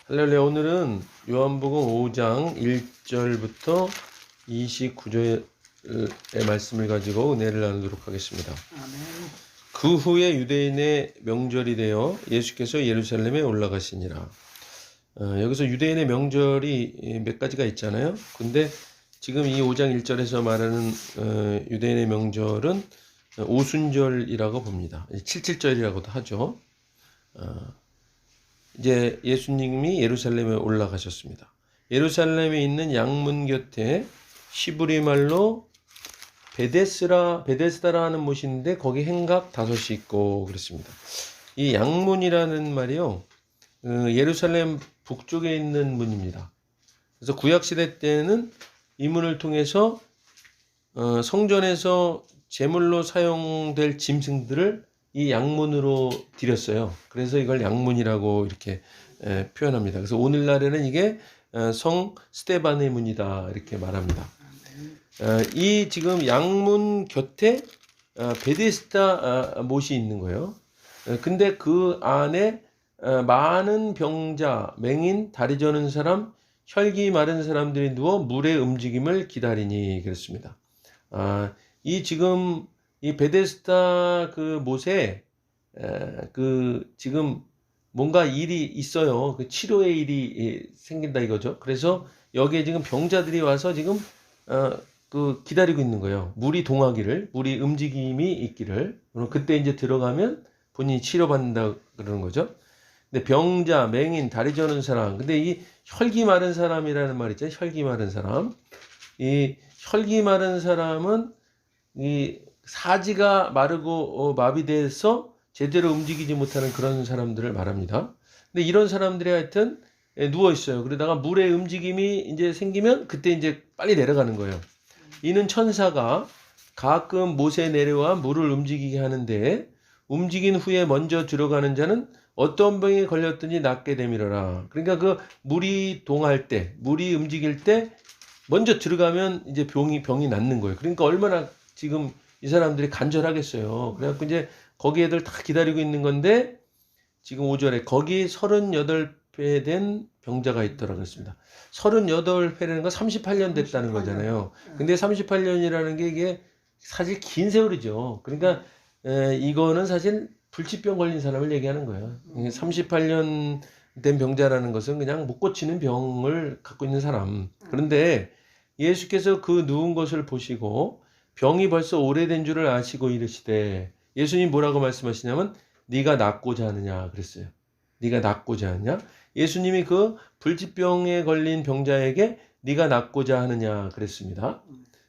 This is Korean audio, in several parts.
할렐루야. 오늘은 요한복음 5장 1절부터 29절의 말씀을 가지고 은혜를 나누도록 하겠습니다. 아멘. 그 후에 유대인의 명절이 되어 예수께서 예루살렘에 올라가시니라. 여기서 유대인의 명절이 몇 가지가 있잖아요. 근데 지금 이 5장 1절에서 말하는 유대인의 명절은 오순절이라고 봅니다. 77절이라고도 하죠. 이제 예수님이 예루살렘에 올라가셨습니다. 예루살렘에 있는 양문 곁에 시브리 말로 베데스다라는 못인데 거기 행각 5이 있고 그렇습니다. 이 양문이라는 말이요, 예루살렘 북쪽에 있는 문입니다. 그래서 구약시대 때는 이 문을 통해서 성전에서 제물로 사용될 짐승들을 이 양문으로 드렸어요. 그래서 이걸 양문이라고 이렇게 표현합니다. 그래서 오늘날에는 이게 성 스데반의 문이다 이렇게 말합니다. 이 지금 양문 곁에 베데스다 못이 있는 거예요. 근데 그 안에 많은 병자, 맹인, 다리 저는 사람, 혈기 마른 사람들이 누워 물의 움직임을 기다리니 그랬습니다. 이 지금 이 베데스다 그 못에 그 지금 뭔가 일이 있어요. 그 치료의 일이 생긴다 이거죠. 그래서 여기에 지금 병자들이 와서 지금 그 기다리고 있는 거예요. 물이 동하기를, 물이 움직임이 있기를. 그때 이제 들어가면 본인이 치료받는다 그러는 거죠. 근데 병자, 맹인, 다리 저는 사람. 근데 이 혈기 마른 사람이라는 말 있잖아요. 혈기 마른 사람. 이 혈기 마른 사람은 이 사지가 마르고 마비돼서 제대로 움직이지 못하는 그런 사람들을 말합니다. 근데 이런 사람들이 하여튼 누워 있어요. 그러다가 물의 움직임이 이제 생기면 그때 이제 빨리 내려가는 거예요. 이는 천사가 가끔 못에 내려와 물을 움직이게 하는데 움직인 후에 먼저 들어가는 자는 어떤 병에 걸렸든지 낫게 되미러라. 그러니까 그 물이 동할 때, 물이 움직일 때 먼저 들어가면 이제 병이 낫는 거예요. 그러니까 얼마나 지금 이 사람들이 간절하겠어요. 그래갖고 이제 거기 애들 다 기다리고 있는 건데 지금 5절에 거기 38배 된 병자가 있더라 그랬습니다. 38회라는 건 38년 됐다는 거잖아요. 근데 38년이라는 게 이게 사실 긴 세월이죠. 그러니까 이거는 사실 불치병 걸린 사람을 얘기하는 거예요. 38년 된 병자라는 것은 그냥 못 고치는 병을 갖고 있는 사람. 그런데 예수께서 그 누운 것을 보시고 병이 벌써 오래된 줄을 아시고 이르시되, 예수님 뭐라고 말씀하시냐면 네가 낫고자 하느냐 그랬어요. 네가 낫고자 하느냐. 예수님이 그 불치병에 걸린 병자에게 네가 낫고자 하느냐 그랬습니다.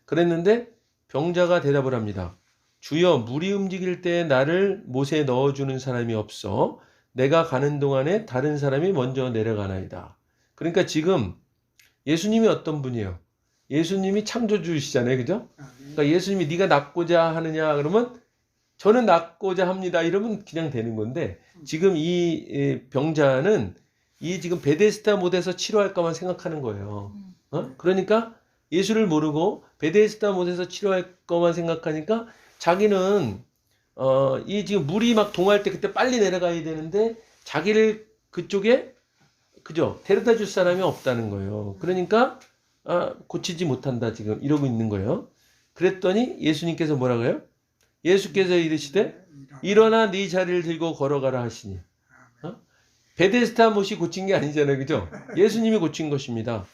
그랬는데 병자가 대답을 합니다. 주여, 물이 움직일 때 나를 못에 넣어주는 사람이 없어 내가 가는 동안에 다른 사람이 먼저 내려가나이다. 그러니까 지금 예수님이 어떤 분이에요? 예수님이 창조주시잖아요. 그죠? 그러니까 예수님이 네가 낫고자 하느냐 그러면 저는 낫고자 합니다 이러면 그냥 되는 건데, 지금 이 병자는 이 지금 베데스다 못에서 치료할 것만 생각하는 거예요. 그러니까 예수를 모르고 베데스다 못에서 치료할 것만 생각하니까 자기는 이 지금 물이 막 동할 때 그때 빨리 내려가야 되는데 자기를 그쪽에 그죠? 데려다 줄 사람이 없다는 거예요. 그러니까 고치지 못한다 지금 이러고 있는 거예요. 그랬더니 예수님께서 뭐라고 해요? 예수께서 이르시되 일어나 네 자리를 들고 걸어가라 하시니. 베데스다 못이 고친 게 아니잖아요. 그죠? 예수님이 고친 것입니다.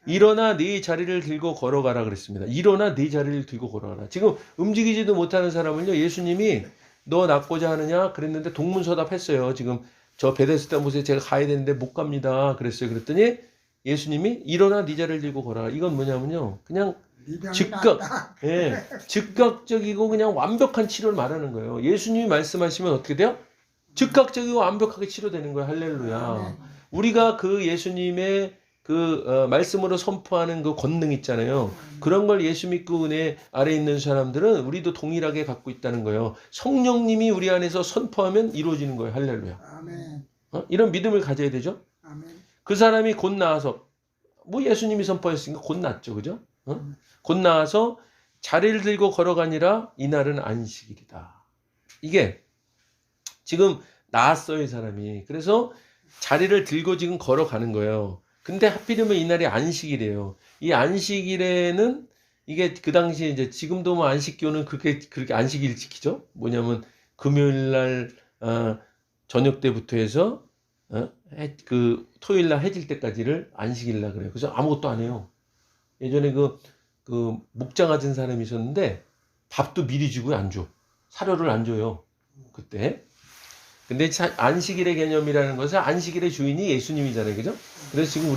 일어나 네 자리를 들고 걸어가라 그랬습니다. 일어나 네 자리를 들고 걸어가라. 지금 움직이지도 못하는 사람을요, 예수님이 너 낫고자 하느냐 그랬는데 동문서답했어요. 지금 저 베데스다 못에 제가 가야 되는데 못 갑니다 그랬어요. 그랬더니 예수님이 일어나 네 자리를 들고 걸어라. 이건 뭐냐면요, 그냥 즉각적이고 그냥 완벽한 치료를 말하는 거예요. 예수님이 말씀하시면 어떻게 돼요? 즉각적이고 완벽하게 치료되는 거예요. 할렐루야. 우리가 그 예수님의 그 말씀으로 선포하는 그 권능 있잖아요. 그런 걸 예수 믿고 은혜 아래 있는 사람들은 우리도 동일하게 갖고 있다는 거예요. 성령님이 우리 안에서 선포하면 이루어지는 거예요. 할렐루야. 이런 믿음을 가져야 되죠. 그 사람이 곧 나와서 뭐 예수님이 선포했으니까 곧 낫죠. 그죠? 곧 나와서 자리를 들고 걸어가니라 이날은 안식일이다. 이게 지금 나았어요, 이 사람이. 그래서 자리를 들고 지금 걸어가는 거예요. 근데 하필이면 이날이 안식일이에요. 이 안식일에는 이게 그 당시에 이제 지금도 뭐 안식교는 그렇게 안식일 지키죠. 뭐냐면 금요일 날 저녁 때부터 해서 그 토요일 날 해질 때까지를 안식일 날 그래요. 그래서 아무것도 안 해요. 예전에 그 목자 같은 사람이 있었는데 밥도 미리 주고 안 줘. 사료를 안 줘요. 그때. 근데 안식일의 개념이라는 것은 안식일의 주인이 예수님이잖아요. 그죠? 그래서 지금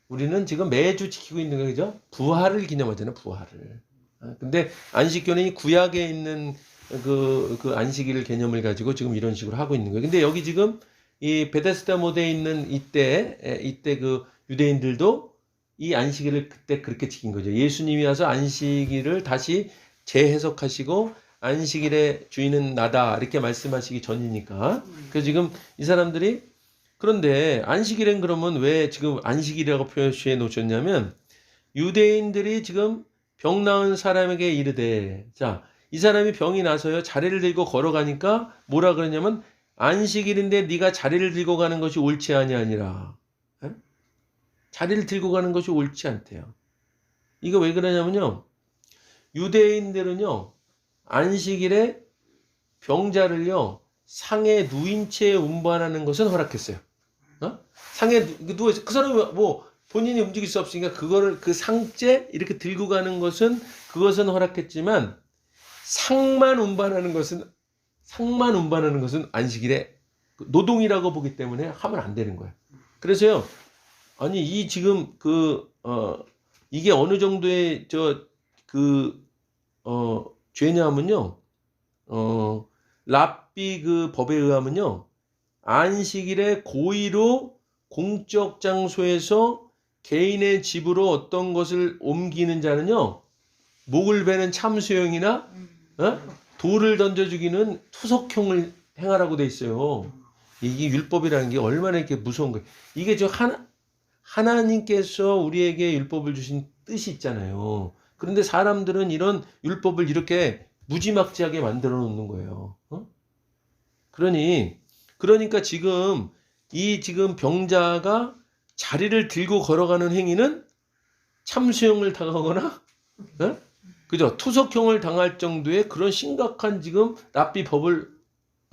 우리는 지금 매주 지키고 있는 거죠. 그죠? 부활을 기념하잖아요. 부활을. 근데 안식교는 이 구약에 있는 그 안식일 개념을 가지고 지금 이런 식으로 하고 있는 거예요. 근데 여기 지금 이 베데스다 모대에 있는 이때 그 유대인들도 이 안식일을 그때 그렇게 지킨 거죠. 예수님이 와서 안식일을 다시 재해석하시고 안식일의 주인은 나다 이렇게 말씀하시기 전이니까. 그래서 지금 이 사람들이 그런데 안식일엔 그러면 왜 지금 안식일이라고 표시해 놓으셨냐면 유대인들이 지금 병 나은 사람에게 이르되 자, 이 사람이 병이 나서요 자리를 들고 걸어가니까 뭐라 그러냐면 안식일인데 네가 자리를 들고 가는 것이 옳지 아니하니라. 자리를 들고 가는 것이 옳지 않대요. 이거 왜 그러냐면요. 유대인들은요. 안식일에 병자를요. 상에 누인 채 운반하는 것은 허락했어요. 상에 누워서 그 사람이 뭐 본인이 움직일 수 없으니까 그거를 그 상째 이렇게 들고 가는 것은 그것은 허락했지만 상만 운반하는 것은 안식일에 노동이라고 보기 때문에 하면 안 되는 거예요. 그래서요. 아니 이 지금 이게 어느 정도의 죄냐면요. 랍비 그 법에 의하면요. 안식일에 고의로 공적 장소에서 개인의 집으로 어떤 것을 옮기는 자는요. 목을 베는 참수형이나 돌을 던져 죽이는 투석형을 행하라고 돼 있어요. 이게 율법이라는 게 얼마나 이렇게 무서운 거예요. 이게 저 하나님께서 우리에게 율법을 주신 뜻이 있잖아요. 그런데 사람들은 이런 율법을 이렇게 무지막지하게 만들어 놓는 거예요. 그러니까 지금 병자가 자리를 들고 걸어가는 행위는 참수형을 당하거나, 그죠? 투석형을 당할 정도의 그런 심각한 지금 랍비 법을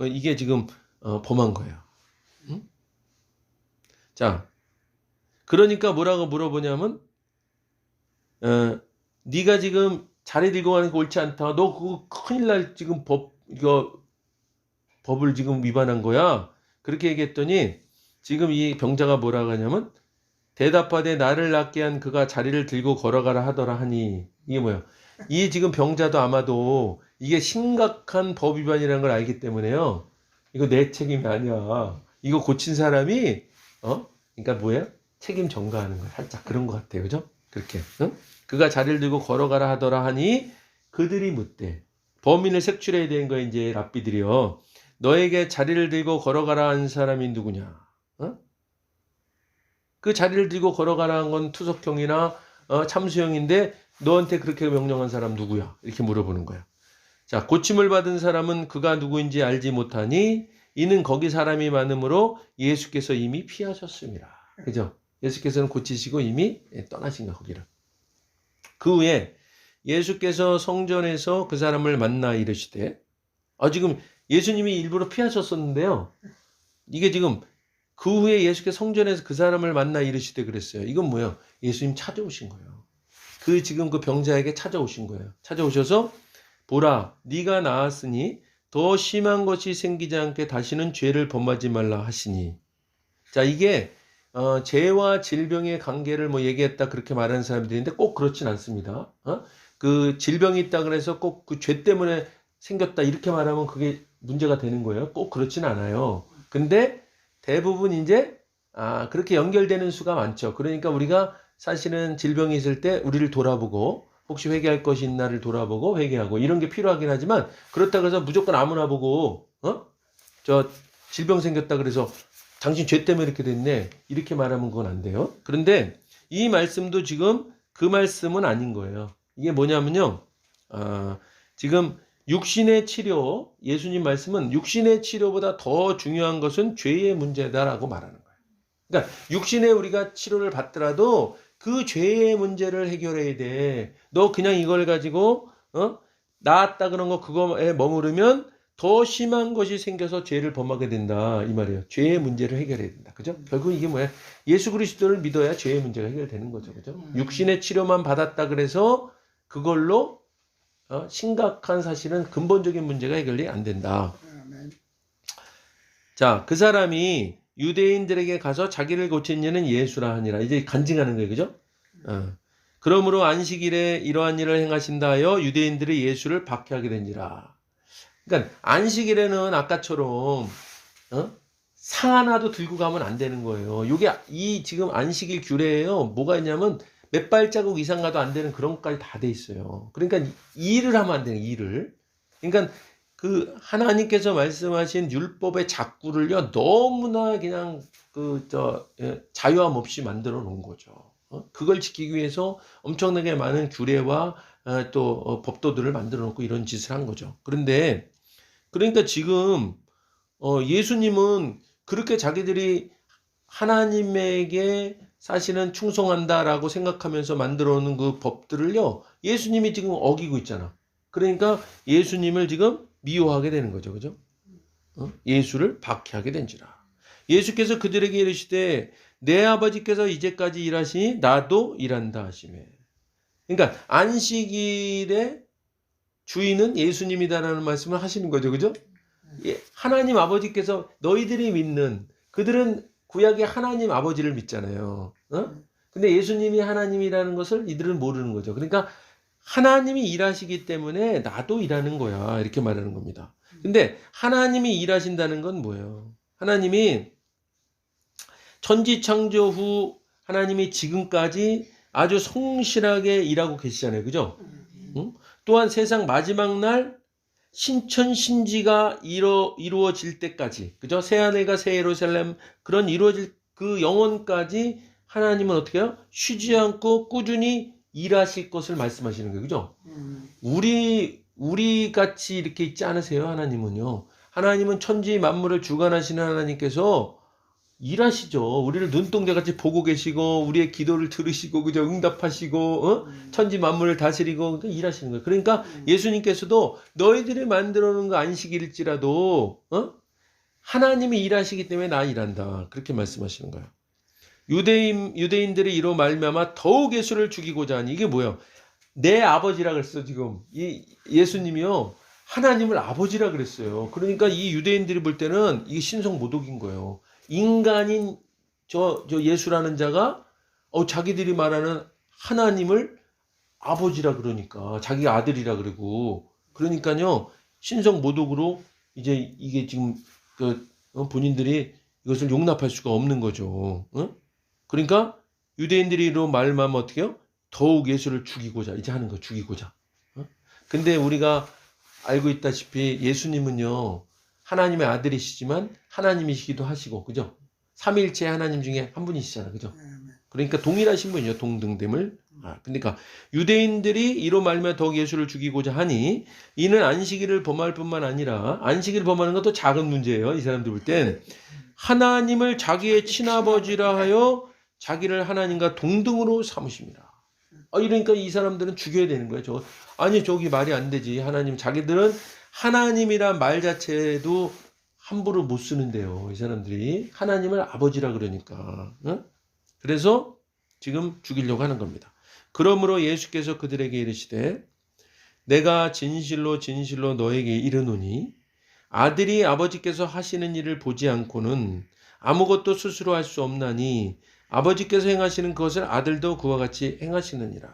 이게 지금 범한 거예요. 자. 그러니까 뭐라고 물어보냐면 네가 지금 자리 들고 가는 게 옳지 않다. 너 그거 큰일 날 지금 법을 지금 위반한 거야. 그렇게 얘기했더니 지금 이 병자가 뭐라고 하냐면 대답하되 나를 낫게 한 그가 자리를 들고 걸어가라 하더라 하니 이게 뭐야? 이 지금 병자도 아마도 이게 심각한 법 위반이라는 걸 알기 때문에요. 이거 내 책임이 아니야. 이거 고친 사람이 그러니까 뭐예요? 책임 전가하는 거예요. 살짝 그런 것 같아요. 그죠? 그렇게. 그가 자리를 들고 걸어가라 하더라 하니 그들이 묻되 범인을 색출해야 되는 거예요. 이제 랍비들이요. 너에게 자리를 들고 걸어가라 한 사람이 누구냐? 그 자리를 들고 걸어가라 한 건 투석형이나 참수형인데 너한테 그렇게 명령한 사람 누구야? 이렇게 물어보는 거야. 자, 고침을 받은 사람은 그가 누구인지 알지 못하니 이는 거기 사람이 많으므로 예수께서 이미 피하셨습니다. 그죠? 예수께서는 고치시고 이미 떠나신 거야, 거기를. 그 후에 예수께서 성전에서 그 사람을 만나 이르시되 지금 예수님이 일부러 피하셨었는데요. 이게 지금 그 후에 예수께서 성전에서 그 사람을 만나 이르시되 그랬어요. 이건 뭐예요? 예수님 찾아오신 거예요. 지금 그 병자에게 찾아오신 거예요. 찾아오셔서 보라, 네가 나았으니 더 심한 것이 생기지 않게 다시는 죄를 범하지 말라 하시니. 자, 이게 죄와 질병의 관계를 뭐 얘기했다 그렇게 말하는 사람들인데 꼭 그렇진 않습니다. 그 질병이 있다 그래서 꼭 그 죄 때문에 생겼다 이렇게 말하면 그게 문제가 되는 거예요. 꼭 그렇진 않아요. 근데 대부분 이제 그렇게 연결되는 수가 많죠. 그러니까 우리가 사실은 질병이 있을 때 우리를 돌아보고 혹시 회개할 것이 있나를 돌아보고 회개하고 이런 게 필요하긴 하지만 그렇다고 해서 무조건 아무나 보고 저 질병 생겼다 그래서 당신 죄 때문에 이렇게 됐네 이렇게 말하면 그건 안 돼요. 그런데 이 말씀도 지금 그 말씀은 아닌 거예요. 이게 뭐냐면요. 지금 육신의 치료, 예수님 말씀은 육신의 치료보다 더 중요한 것은 죄의 문제다라고 말하는 거예요. 그러니까 육신에 우리가 치료를 받더라도 그 죄의 문제를 해결해야 돼. 너 그냥 이걸 가지고 나았다 그런 거 그거에 머무르면 더 심한 것이 생겨서 죄를 범하게 된다 이 말이에요. 죄의 문제를 해결해야 된다. 그죠? 결국 이게 뭐야? 예수 그리스도를 믿어야 죄의 문제가 해결되는 거죠. 그죠? 육신의 치료만 받았다 그래서 그걸로 심각한 사실은 근본적인 문제가 해결이 안 된다. 자, 그 사람이 유대인들에게 가서 자기를 고친 이는 예수라 하니라. 이제 간증하는 거예요. 그죠? 그러므로 안식일에 이러한 일을 행하신다 하여 유대인들이 예수를 박해하게 된지라. 그러니까 안식일에는 아까처럼 상 하나도 들고 가면 안 되는 거예요. 요게 이 지금 안식일 규례예요. 뭐가 있냐면 몇 발자국 이상 가도 안 되는 그런 것까지 다 돼 있어요. 그러니까 일을 하면 안 되는 일을. 그러니까 그 하나님께서 말씀하신 율법의 작구를요 너무나 그냥 자유함 없이 만들어 놓은 거죠. 그걸 지키기 위해서 엄청나게 많은 규례와 또 법도들을 만들어 놓고 이런 짓을 한 거죠. 그런데 그러니까 지금 예수님은 그렇게 자기들이 하나님에게 사실은 충성한다라고 생각하면서 만들어 놓은 그 법들을요 예수님이 지금 어기고 있잖아. 그러니까 예수님을 지금 미워하게 되는 거죠. 그죠? 예수를 박해하게 된지라. 예수께서 그들에게 이르시되 내 아버지께서 이제까지 일하시니 나도 일한다 하시매. 그러니까 안식일의 주인은 예수님이다라는 말씀을 하시는 거죠. 그죠? 하나님 아버지께서 너희들이 믿는 그들은 구약의 하나님 아버지를 믿잖아요. 근데 예수님이 하나님이라는 것을 이들은 모르는 거죠. 그러니까 하나님이 일하시기 때문에 나도 일하는 거야. 이렇게 말하는 겁니다. 근데 하나님이 일하신다는 건 뭐예요? 하나님이 천지 창조 후 하나님이 지금까지 아주 성실하게 일하고 계시잖아요. 그죠? 또한 세상 마지막 날 신천신지가 이루어질 때까지, 그죠? 새하늘과 새 예루살렘 그런 이루어질 그 영원까지 하나님은 어떻게 해요? 쉬지 않고 꾸준히 일하실 것을 말씀하시는 거예요. 그죠? 우리 같이 이렇게 있지 않으세요? 하나님은요. 하나님은 천지 만물을 주관하시는 하나님께서 일하시죠. 우리를 눈동자같이 보고 계시고 우리의 기도를 들으시고 그죠? 응답하시고 천지 만물을 다스리고 그러니까 일하시는 거예요. 그러니까 예수님께서도 너희들이 만들어 놓은 거 안식일일지라도 하나님이 일하시기 때문에 나 일한다. 그렇게 말씀하시는 거예요. 유대인들이 이로 말미암아 더욱 예수를 죽이고자 하니 이게 뭐예요? 내 아버지라 그랬어 지금. 이 예수님이요. 하나님을 아버지라 그랬어요. 그러니까 이 유대인들이 볼 때는 이게 신성 모독인 거예요. 인간인 저 예수라는 자가 자기들이 말하는 하나님을 아버지라 그러니까 자기 아들이라 그러고 그러니까요 신성 모독으로 이제 이게 지금 본인들이 이것을 용납할 수가 없는 거죠. 그러니까 유대인들이로 말하면 어떻게 해요? 더욱 예수를 죽이고자 이제 하는 거 죽이고자. 근데 우리가 알고 있다시피 예수님은요 하나님의 아들이시지만 하나님이시기도 하시고 그죠? 삼위일체 하나님 중에 한 분이시잖아. 그죠? 그러니까 동일하신 분이죠. 동등됨을. 그러니까 유대인들이 이로 말미암아 더욱 예수를 죽이고자 하니 이는 안식일을 범할 뿐만 아니라 안식일을 범하는 것도 작은 문제예요. 이 사람들 볼 땐 하나님을 자기의 친아버지라 하여 자기를 하나님과 동등으로 삼으십니다. 이러니까 이 사람들은 죽여야 되는 거예요. 저기 말이 안 되지. 하나님 자기들은 하나님이란 말 자체도 함부로 못 쓰는데요. 이 사람들이 하나님을 아버지라 그러니까. 그래서 지금 죽이려고 하는 겁니다. 그러므로 예수께서 그들에게 이르시되 내가 진실로 진실로 너에게 이르노니 아들이 아버지께서 하시는 일을 보지 않고는 아무것도 스스로 할 수 없나니 아버지께서 행하시는 것을 아들도 그와 같이 행하시느니라.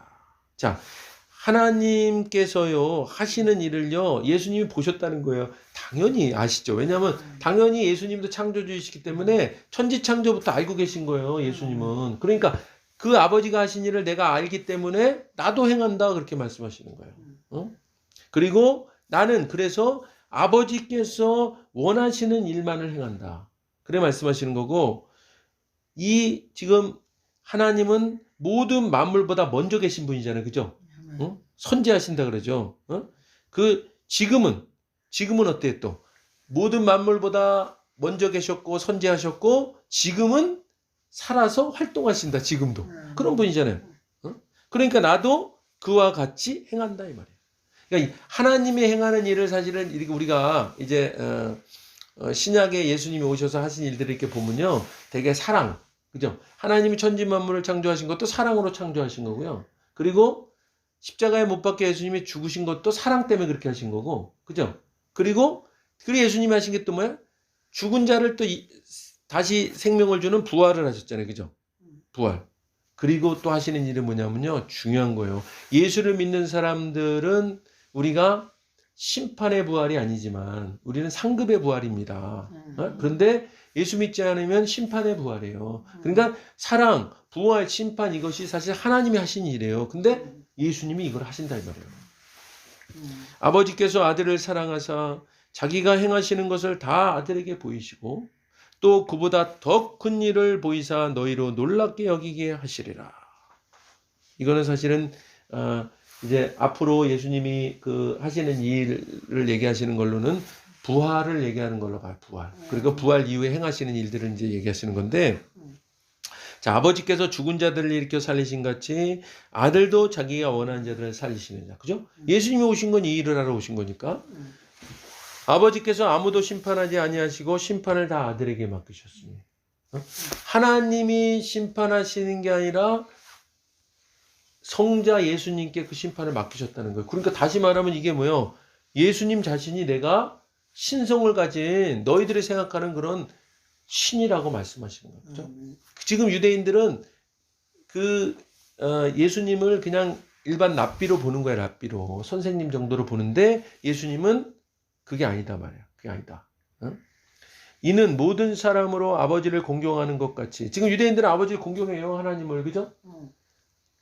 자, 하나님께서요 하시는 일을요 예수님이 보셨다는 거예요. 당연히 아시죠. 왜냐하면 당연히 예수님도 창조주이시기 때문에 천지창조부터 알고 계신 거예요. 예수님은. 그러니까 그 아버지가 하신 일을 내가 알기 때문에 나도 행한다 그렇게 말씀하시는 거예요. 그리고 나는 그래서 아버지께서 원하시는 일만을 행한다. 그래 말씀하시는 거고 이 지금 하나님은 모든 만물보다 먼저 계신 분이잖아요. 그죠? 선지하신다 그러죠. 그 지금은 어때요 또? 모든 만물보다 먼저 계셨고 선지하셨고 지금은 살아서 활동하신다. 지금도. 그런 분이잖아요. 어? 그러니까 나도 그와 같이 행한다 이 말이에요. 그러니까 하나님이 행하는 일을 사실은 이렇게 우리가 이제 신약에 예수님이 오셔서 하신 일들을 이렇게 보면요. 되게 사랑. 그죠? 하나님이 천지 만물을 창조하신 것도 사랑으로 창조하신 거고요. 그리고 십자가에 못 박혀 예수님이 죽으신 것도 사랑 때문에 그렇게 하신 거고. 그죠? 그리고 예수님이 하신 게 또 뭐야? 죽은 자를 또 다시 생명을 주는 부활을 하셨잖아요. 그죠? 부활. 그리고 또 하시는 일은 뭐냐면요. 중요한 거예요. 예수를 믿는 사람들은 우리가 심판의 부활이 아니지만 우리는 상급의 부활입니다. 그런데 예수 믿지 않으면 심판의 부활이에요. 그러니까 사랑, 부활, 심판 이것이 사실 하나님이 하신 일이에요. 근데 예수님이 이걸 하신다 이 말이에요. 아버지께서 아들을 사랑하사 자기가 행하시는 것을 다 아들에게 보이시고 또 그보다 더 큰 일을 보이사 너희로 놀랍게 여기게 하시리라. 이거는 사실은 이제 앞으로 예수님이 그 하시는 일을 얘기하시는 걸로는 부활을 얘기하는 걸로 봐요. 부활. 그리고 부활 이후에 행하시는 일들을 이제 얘기하시는 건데, 자, 아버지께서 죽은 자들을 일으켜 살리신 같이 아들도 자기가 원하는 자들을 살리시는 자. 그죠? 예수님이 오신 건 이 일을 하러 오신 거니까. 아버지께서 아무도 심판하지 아니하시고 심판을 다 아들에게 맡기셨으니. 하나님이 심판하시는 게 아니라 성자 예수님께 그 심판을 맡기셨다는 거예요. 그러니까 다시 말하면 이게 뭐예요? 예수님 자신이 내가 신성을 가진 너희들이 생각하는 그런 신이라고 말씀하시는 거예요. 그렇죠? 지금 유대인들은 예수님을 그냥 일반 랍비로 보는 거예요. 랍비로. 선생님 정도로 보는데 예수님은 그게 아니다 말이야. 그게 아니다. 어? 이는 모든 사람으로 아버지를 공경하는 것 같이. 지금 유대인들은 아버지를 공경해요. 하나님을. 그죠?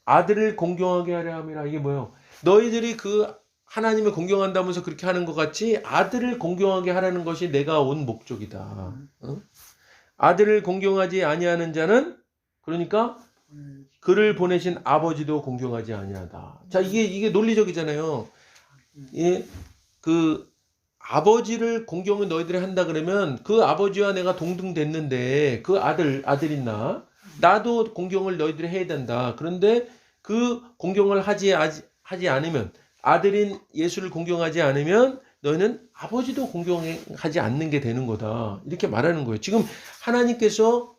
아들을 공경하게 하려 함이라. 이게 뭐예요? 너희들이 그 하나님을 공경한다면서 그렇게 하는 것 같이 아들을 공경하게 하라는 것이 내가 온 목적이다. 어? 아들을 공경하지 아니하는 자는 그러니까 그를 보내신 아버지도 공경하지 아니하다. 자, 이게 논리적이잖아요. 예, 그 아버지를 공경을 너희들이 한다 그러면 그 아버지와 내가 동등됐는데 그 아들 있나? 나도 공경을 너희들이 해야 된다. 그런데 그 공경을 하지 않으면 아들인 예수를 공경하지 않으면 너희는 아버지도 공경하지 않는 게 되는 거다. 이렇게 말하는 거예요. 지금 하나님께서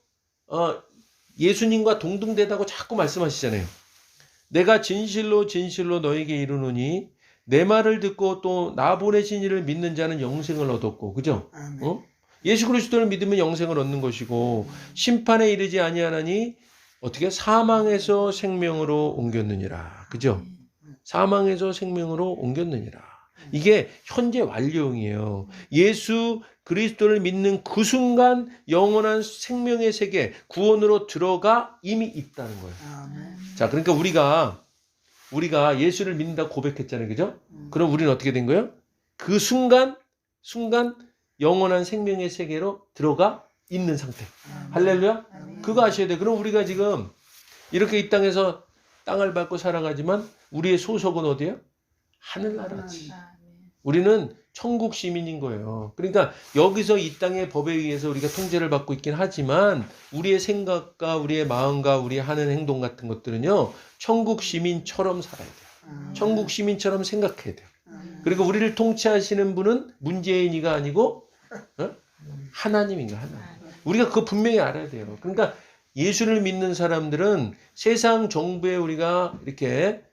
예수님과 동등되다고 자꾸 말씀하시잖아요. 내가 진실로 진실로 너에게 이르노니 내 말을 듣고 또 나 보내신 이를 믿는 자는 영생을 얻었고, 그죠? 예수 그리스도를 믿으면 영생을 얻는 것이고 심판에 이르지 아니하나니 어떻게 사망에서 생명으로 옮겼느니라, 그죠? 사망에서 생명으로 옮겼느니라. 이게 현재 완료형이에요. 예수 그리스도를 믿는 그 순간 영원한 생명의 세계, 구원으로 들어가 이미 있다는 거예요. 자, 그러니까 우리가 예수를 믿는다고 고백했잖아요. 그죠? 그럼 우리는 어떻게 된 거예요? 그 순간 영원한 생명의 세계로 들어가 있는 상태. 할렐루야? 그거 아셔야 돼요. 그럼 우리가 지금 이렇게 이 땅에서 땅을 밟고 살아가지만 우리의 소속은 어디예요? 하늘나라지. 우리는 천국 시민인 거예요. 그러니까 여기서 이 땅의 법에 의해서 우리가 통제를 받고 있긴 하지만 우리의 생각과 우리의 마음과 우리 하는 행동 같은 것들은요. 천국 시민처럼 살아야 돼요. 천국 시민처럼 생각해야 돼요. 그리고 우리를 통치하시는 분은 문재인이가 아니고 하나님인가 하나님. 우리가 그거 분명히 알아야 돼요. 그러니까 예수를 믿는 사람들은 세상 정부에 우리가 이렇게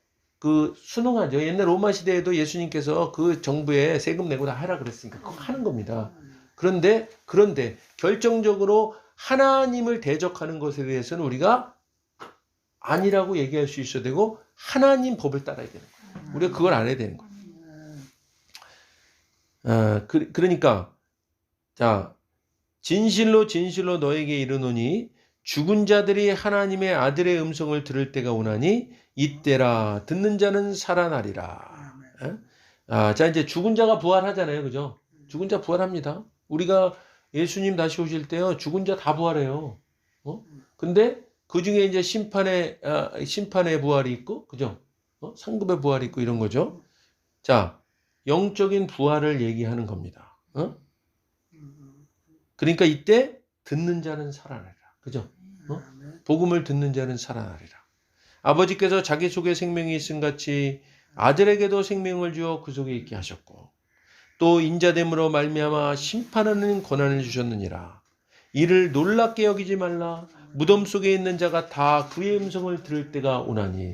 순응하죠. 옛날 로마 시대에도 예수님께서 그 정부에 세금 내고 다 하라 그랬으니까 그거 하는 겁니다. 그런데 결정적으로 하나님을 대적하는 것에 대해서는 우리가 아니라고 얘기할 수 있어야 되고 하나님 법을 따라야 되는 거예요. 우리가 그걸 알아야 되는 거예요. 그러니까 자, 진실로 진실로 너에게 이르노니 죽은 자들이 하나님의 아들의 음성을 들을 때가 오나니 이때라 듣는 자는 살아나리라. 자, 이제 죽은 자가 부활하잖아요. 그죠? 죽은 자 부활합니다. 우리가 예수님 다시 오실 때요. 죽은 자 다 부활해요. 근데 그 중에 이제 심판의 부활이 있고, 그죠? 상급의 부활이 있고 이런 거죠. 자, 영적인 부활을 얘기하는 겁니다. 그러니까 이때 듣는 자는 살아나리라. 그죠? 복음을 듣는 자는 살아나리라. 아버지께서 자기 속에 생명이 있음 같이 아들에게도 생명을 주어 그 속에 있게 하셨고 또 인자됨으로 말미암아 심판하는 권한을 주셨느니라. 이를 놀랍게 여기지 말라. 무덤 속에 있는 자가 다 그의 음성을 들을 때가 오나니.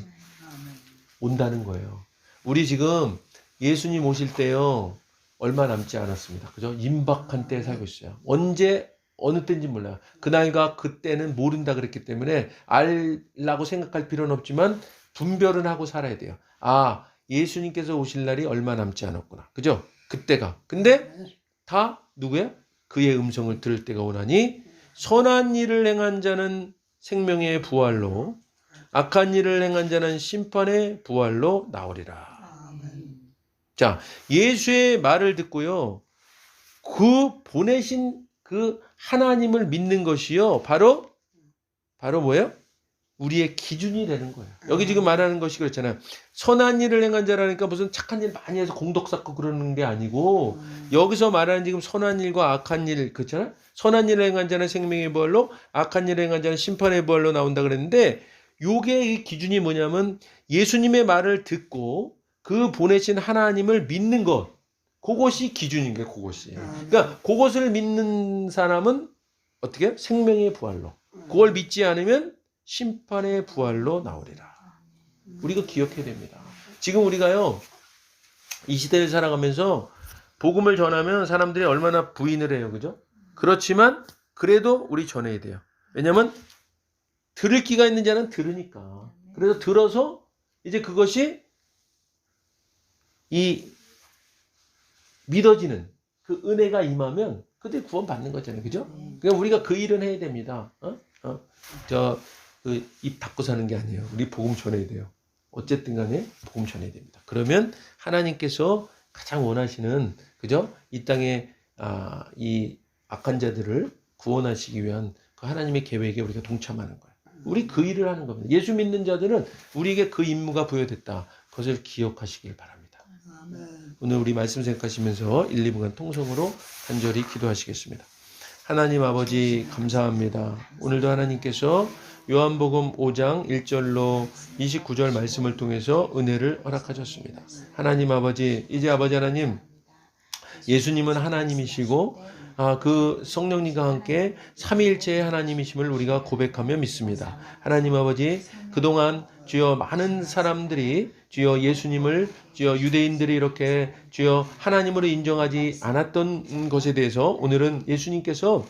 온다는 거예요. 우리 지금 예수님 오실 때요 얼마 남지 않았습니다. 그죠? 임박한 때에 살고 있어요. 언제 어느 때인지 몰라요. 그날과 그때는 모른다 그랬기 때문에 알라고 생각할 필요는 없지만 분별은 하고 살아야 돼요. 아, 예수님께서 오실 날이 얼마 남지 않았구나. 그죠? 그때가. 근데 다 누구야? 그의 음성을 들을 때가 오나니 선한 일을 행한 자는 생명의 부활로 악한 일을 행한 자는 심판의 부활로 나오리라. 자, 예수의 말을 듣고요. 그 보내신 그 하나님을 믿는 것이요. 바로 뭐예요? 우리의 기준이 되는 거예요. 여기 지금 말하는 것이 그렇잖아요. 선한 일을 행한 자라니까 무슨 착한 일 많이 해서 공덕 쌓고 그러는 게 아니고 여기서 말하는 지금 선한 일과 악한 일 그렇잖아요. 선한 일을 행한 자는 생명의 부활로 악한 일을 행한 자는 심판의 부활로 나온다 그랬는데 요게 이 기준이 뭐냐면 예수님의 말을 듣고 그 보내신 하나님을 믿는 것. 그것이 기준인 거예요. 그것이. 그러니까 그것을 믿는 사람은 어떻게? 생명의 부활로. 그걸 믿지 않으면 심판의 부활로 나오리라. 우리가 기억해야 됩니다. 지금 우리가요. 이 시대를 살아가면서 복음을 전하면 사람들이 얼마나 부인을 해요. 그죠? 그렇지만 그래도 우리 전해야 돼요. 왜냐면 들을 귀가 있는 자는 들으니까. 그래서 들어서 이제 그것이 이 믿어지는 그 은혜가 임하면 그때 구원 받는 거잖아요. 그죠? 그러니까 우리가 그 일은 해야 됩니다. 그 입 닫고 사는 게 아니에요. 우리 복음 전해야 돼요. 어쨌든 간에 복음 전해야 됩니다. 그러면 하나님께서 가장 원하시는 그죠? 이 땅에 이 악한 자들을 구원하시기 위한 그 하나님의 계획에 우리가 동참하는 거예요. 우리 그 일을 하는 겁니다. 예수 믿는 자들은 우리에게 그 임무가 부여됐다. 그것을 기억하시길 바랍니다. 오늘 우리 말씀 생각하시면서 1, 2분간 통성으로 간절히 기도하시겠습니다. 하나님 아버지 감사합니다. 오늘도 하나님께서 요한복음 5장 1절로 29절 말씀을 통해서 은혜를 허락하셨습니다. 하나님 아버지, 이제 아버지 하나님, 예수님은 하나님이시고 그 성령님과 함께 삼위일체의 하나님이심을 우리가 고백하며 믿습니다. 하나님 아버지, 그동안 주여 많은 사람들이 주여 예수님을 주여 유대인들이 이렇게 주여 하나님으로 인정하지 않았던 것에 대해서 오늘은 예수님께서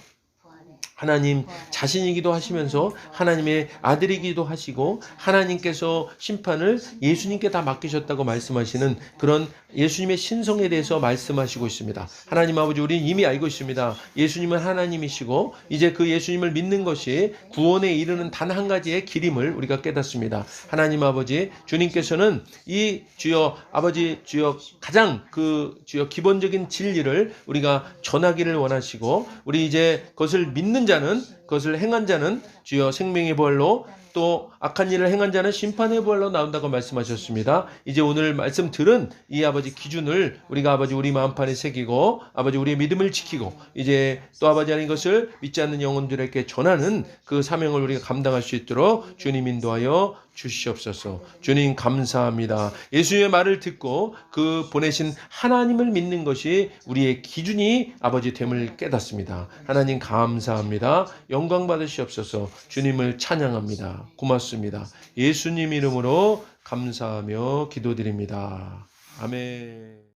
하나님 자신이기도 하시면서 하나님의 아들이기도 하시고 하나님께서 심판을 예수님께 다 맡기셨다고 말씀하시는 그런 예수님의 신성에 대해서 말씀하시고 있습니다. 하나님 아버지, 우리는 이미 알고 있습니다. 예수님은 하나님이시고 이제 그 예수님을 믿는 것이 구원에 이르는 단 한 가지의 길임을 우리가 깨닫습니다. 하나님 아버지, 주님께서는 이 주여 아버지 주여 가장 그 주여 기본적인 진리를 우리가 전하기를 원하시고 우리 이제 그것을 믿는 자는 그것을 행한 자는 주여 생명의 부활로 또 악한 일을 행한 자는 심판의 부활로 나온다고 말씀하셨습니다. 이제 오늘 말씀 들은 이 아버지 기준을 우리가 아버지 우리 마음판에 새기고 아버지 우리의 믿음을 지키고 이제 또 아버지 하는 것을 믿지 않는 영혼들에게 전하는 그 사명을 우리가 감당할 수 있도록 주님 인도하여 주시옵소서. 주님 감사합니다. 예수님의 말을 듣고 그 보내신 하나님을 믿는 것이 우리의 기준이 아버지 됨을 깨닫습니다. 하나님 감사합니다. 영광 받으시옵소서. 주님을 찬양합니다. 고맙습니다. 예수님 이름으로 감사하며 기도드립니다. 아멘.